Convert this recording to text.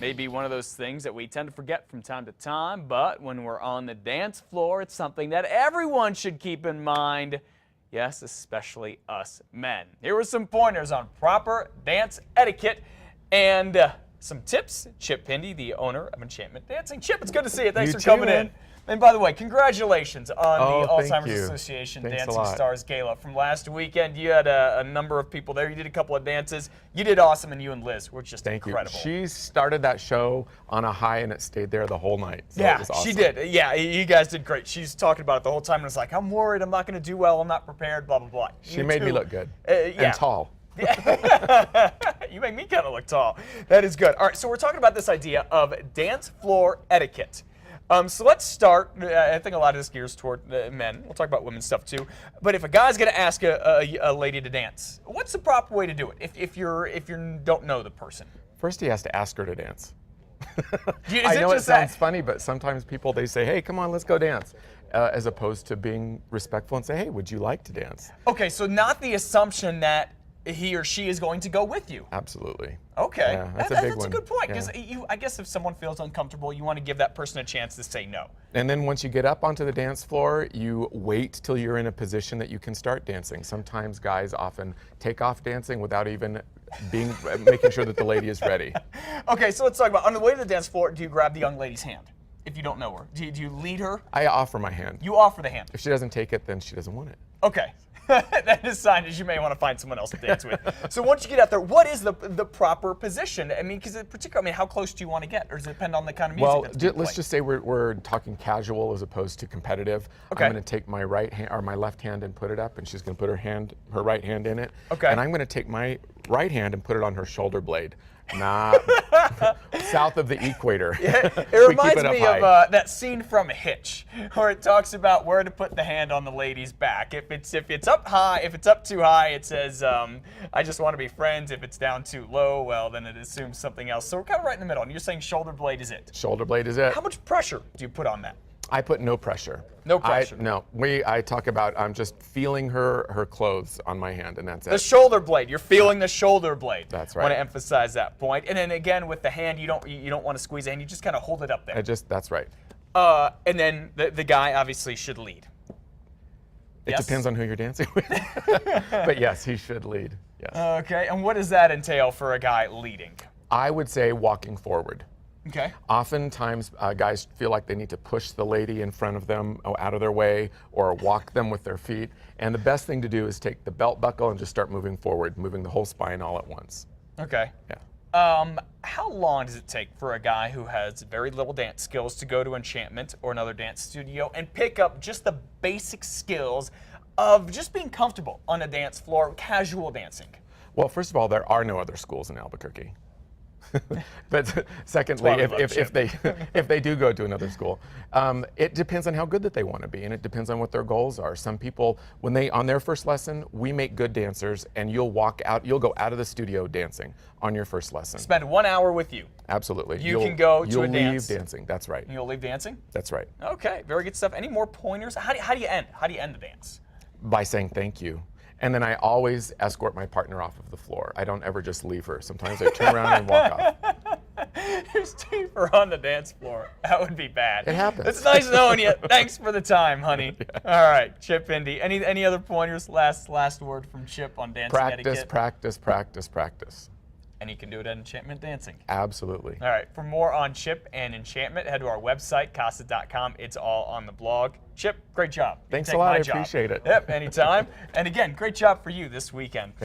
may be one of those things that we tend to forget from time to time, but when we're on the dance floor, it's something that everyone should keep in mind. Yes, especially us men. Here were some pointers on proper dance etiquette and some tips. Chip Pindy, the owner of Enchantment Dancing. Chip, it's good to see you. Thanks for coming in. And by the way, congratulations on the Alzheimer's Association Dancing Stars Gala from last weekend. You had a number of people there. You did a couple of dances. You did awesome, and you and Liz were just incredible. Thank you. She started that show on a high, and it stayed there the whole night. So yeah, it was awesome. She did. Yeah, you guys did great. She's talking about it the whole time, and it's like, I'm worried. I'm not going to do well. I'm not prepared, blah, blah, blah. She made me look good and tall. You make me kind of look tall. That is good. All right, so we're talking about this idea of dance floor etiquette. So let's start. I think a lot of this gears toward men. We'll talk about women's stuff too. But if a guy's going to ask a lady to dance, what's the proper way to do it? If you don't know the person, first he has to ask her to dance. I know it sounds funny, but sometimes people they say, "Hey, come on, let's go dance," as opposed to being respectful and say, "Hey, would you like to dance?" Okay, so not the assumption that he or she is going to go with you. Absolutely. Okay, yeah, that's a big one. That's a good point, because I guess if someone feels uncomfortable, you want to give that person a chance to say no. And then once you get up onto the dance floor, you wait till you're in a position that you can start dancing. Sometimes guys often take off dancing without even making sure that the lady is ready. Okay, so let's talk about, on the way to the dance floor, do you grab the young lady's hand? If you don't know her, do you lead her? I offer my hand. You offer the hand. If she doesn't take it, then she doesn't want it. Okay. That is a sign that you may want to find someone else to dance with. So once you get out there, what is the proper position? I mean, because particularly, how close do you want to get, or does it depend on the kind of music that's being played? Let's just say we're talking casual as opposed to competitive. Okay. I'm going to take my right hand or my left hand and put it up, and she's going to put her right hand in it. Okay. And I'm going to take my right hand and put it on her shoulder blade. South of the equator. Yeah, it reminds me of that scene from Hitch, where it talks about where to put the hand on the lady's back. If it's up high, if it's up too high, it says, "I just want to be friends." If it's down too low, well, then it assumes something else. So we're kind of right in the middle. And you're saying shoulder blade is it? Shoulder blade is it. How much pressure do you put on that? I put no pressure. No pressure. I talk about I'm just feeling her clothes on my hand, and that's it. The shoulder blade. You're feeling the shoulder blade. That's right. I want to emphasize that point. And then again with the hand, you don't want to squeeze the hand. You just kind of hold it up there. That's right. And then the guy obviously should lead. It depends on who you're dancing with. But yes, he should lead. Yes. Okay. And what does that entail for a guy leading? I would say walking forward. Okay. Oftentimes, guys feel like they need to push the lady in front of them out of their way or walk them with their feet. And the best thing to do is take the belt buckle and just start moving forward, moving the whole spine all at once. Okay. Yeah. How long does it take for a guy who has very little dance skills to go to Enchantment or another dance studio and pick up just the basic skills of just being comfortable on a dance floor, casual dancing? Well, first of all, there are no other schools in Albuquerque. But secondly, if they do go to another school, it depends on how good that they want to be, and it depends on what their goals are. Some people, on their first lesson, we make good dancers, and you'll go out of the studio dancing on your first lesson. Spend 1 hour with you. Absolutely. You can go to a dance. You'll leave dancing. That's right. You'll leave dancing? That's right. Okay, very good stuff. Any more pointers? How do you end? How do you end the dance? By saying thank you. And then I always escort my partner off of the floor. I don't ever just leave her. Sometimes I turn around and walk off. There's two her on the dance floor. That would be bad. It happens. It's nice knowing you. Thanks for the time, honey. Yeah. All right, Chip Indy. Any other pointers? Last word from Chip on dancing etiquette? Practice. And you can do it at Enchantment Dancing. Absolutely. All right, for more on Chip and Enchantment, head to our website, casa.com. It's all on the blog. Chip, great job. Thanks a lot. I appreciate it. Yep, anytime. And again, great job for you this weekend.